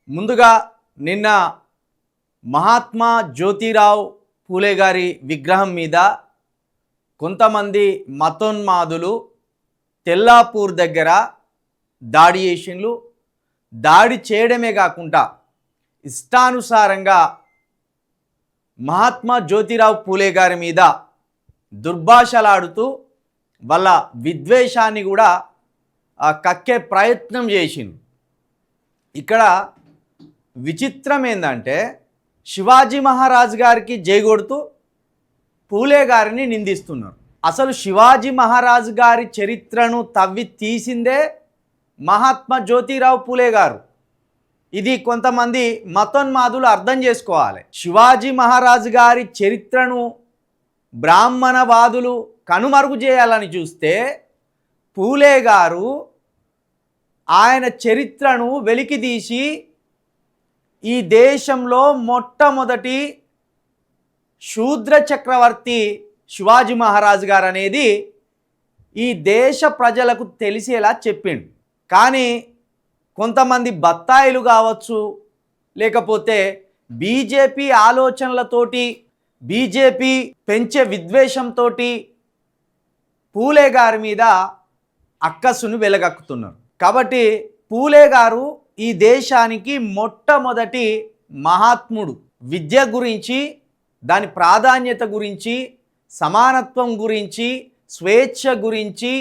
ముందుగా నిన్న మహాత్మా జ్యోతిరావు పూలే గారి విగ్రహం మీద కొంతమంది మతోన్మాదులు తెల్లాపూర్ దగ్గర దాడి చేసిండ్రు. దాడి చేయడమే కాకుండా ఇష్టానుసారంగా మహాత్మా జ్యోతిరావు పూలే గారి మీద దుర్భాషలాడుతూ వాళ్ళ విద్వేషాన్ని కూడా కక్కే ప్రయత్నం చేసిండ్రు. ఇక్కడ విచిత్రం ఏంటంటే శివాజీ మహారాజ్ గారికి జైగొడుతూ పూలే గారిని నిందిస్తున్నారు. అసలు శివాజీ మహారాజ్ గారి చరిత్రను తవ్వి తీసిందే మహాత్మా జ్యోతిరావు పూలే గారు. ఇది కొంతమంది మతోన్మాదులు అర్థం చేసుకోవాలి. శివాజీ మహారాజ్ గారి చరిత్రను బ్రాహ్మణవాదులు కనుమరుగు చేయాలని చూస్తే పూలే గారు ఆయన చరిత్రను వెలికితీసి ఈ దేశంలో మొట్టమొదటి శూద్ర చక్రవర్తి శివాజీ మహారాజ్ గారు అనేది ఈ దేశ ప్రజలకు తెలిసేలా చెప్పిండు. కానీ కొంతమంది బత్తాయిలు కావచ్చు, లేకపోతే బీజేపీ ఆలోచనలతోటి బీజేపీ పెంచే విద్వేషంతో పూలే గారి మీద అక్కసును వెలగక్కుతున్నారు. కాబట్టి పూలే గారు ఈ దేశానికి మొట్టమొదటి మహాత్ముడు. విద్య గురించి, దాని ప్రాధాన్యత గురించి, సమానత్వం గురించి, స్వేచ్ఛ గురించి,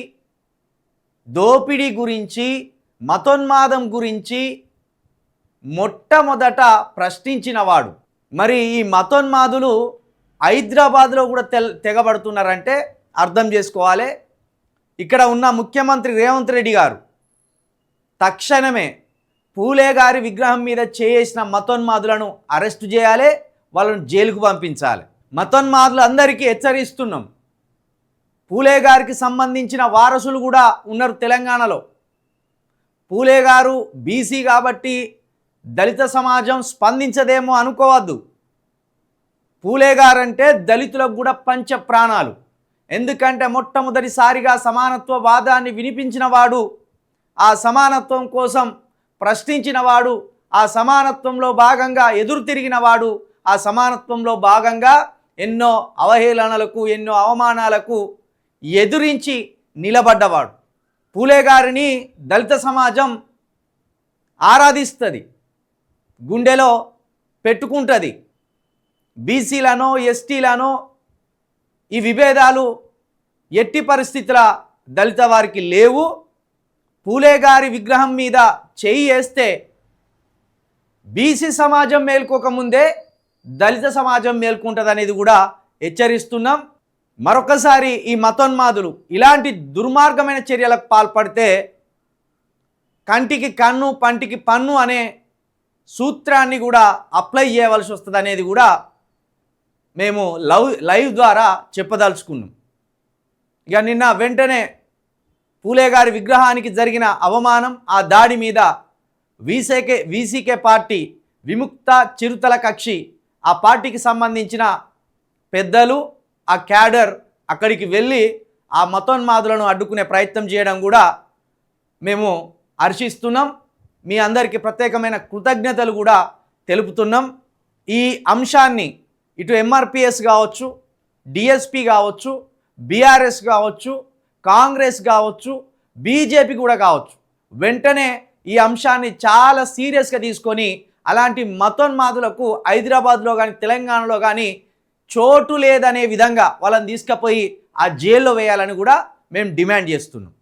దోపిడీ గురించి, మతోన్మాదం గురించి మొట్టమొదట ప్రశ్నించినవాడు. మరి ఈ మతోన్మాదులు హైదరాబాద్లో కూడా తెగబడుతున్నారంటే అర్థం చేసుకోవాలి. ఇక్కడ ఉన్న ముఖ్యమంత్రి రేవంత్ రెడ్డి గారు తక్షణమే పూలే గారి విగ్రహం మీద చేసిన మతోన్మాదులను అరెస్టు చేయాలి, వాళ్ళను జైలుకు పంపించాలి. మతోన్మాదులు అందరికీ హెచ్చరిస్తున్నాం. పూలే గారికి సంబంధించిన వారసులు కూడా ఉన్నారు తెలంగాణలో. పూలే గారు బీసీ కాబట్టి దళిత సమాజం స్పందించదేమో అనుకోవద్దు. పూలే గారంటే దళితులకు కూడా పంచ ప్రాణాలు. ఎందుకంటే మొట్టమొదటిసారిగా సమానత్వ వాదాన్ని వినిపించిన వాడు, ఆ సమానత్వం కోసం ప్రశ్నించిన వాడు, ఆ సమానత్వంలో భాగంగా ఎదురు తిరిగిన వాడు, ఆ సమానత్వంలో భాగంగా ఎన్నో అవహేళనలకు, ఎన్నో అవమానాలకు ఎదురించి నిలబడ్డవాడు. పూలే గారిని దళిత సమాజం ఆరాధిస్తుంది, గుండెలో పెట్టుకుంటుంది. బీసీలను, ఎస్టీలను ఈ విభేదాలు ఎట్టి పరిస్థితుల దళిత వారికి లేవు. పూలే గారి విగ్రహం మీద చేయి వేస్తే బీసీ సమాజం మేల్కోకముందే దళిత సమాజం మేల్కుంటుంది అనేది కూడా హెచ్చరిస్తున్నాం. మరొకసారి ఈ మతోన్మాదులు ఇలాంటి దుర్మార్గమైన చర్యలకు పాల్పడితే కంటికి కన్ను, పంటికి పన్ను అనే సూత్రాన్ని కూడా అప్లై చేయవలసి వస్తుంది అనేది కూడా మేము లైవ్ ద్వారా చెప్పదలుచుకున్నాం. ఇక నిన్న వెంటనే పూలే గారి విగ్రహానికి జరిగిన అవమానం, ఆ దాడి మీద వీసీకే పార్టీ విముక్త చిరుతల కక్షి, ఆ పార్టీకి సంబంధించిన పెద్దలు, ఆ క్యాడర్ అక్కడికి వెళ్ళి ఆ మతోన్మాదులను అడ్డుకునే ప్రయత్నం చేయడం కూడా మేము హర్షిస్తున్నాం. మీ అందరికీ ప్రత్యేకమైన కృతజ్ఞతలు కూడా తెలుపుతున్నాం. ఈ అంశాన్ని ఇటు ఎంఆర్పిఎస్ కావచ్చు, డిఎస్పి కావచ్చు, బీఆర్ఎస్ కావచ్చు, కాంగ్రెస్ కావచ్చు, బీజేపీ కూడా కావచ్చు, వెంటనే ఈ అంశాన్ని చాలా సీరియస్గా తీసుకొని అలాంటి మతోన్మాదులకు హైదరాబాద్లో కానీ తెలంగాణలో కానీ చోటు లేదనే విధంగా వాళ్ళని తీసుకుపోయి ఆ జైల్లో వేయాలని కూడా మేము డిమాండ్ చేస్తున్నాం.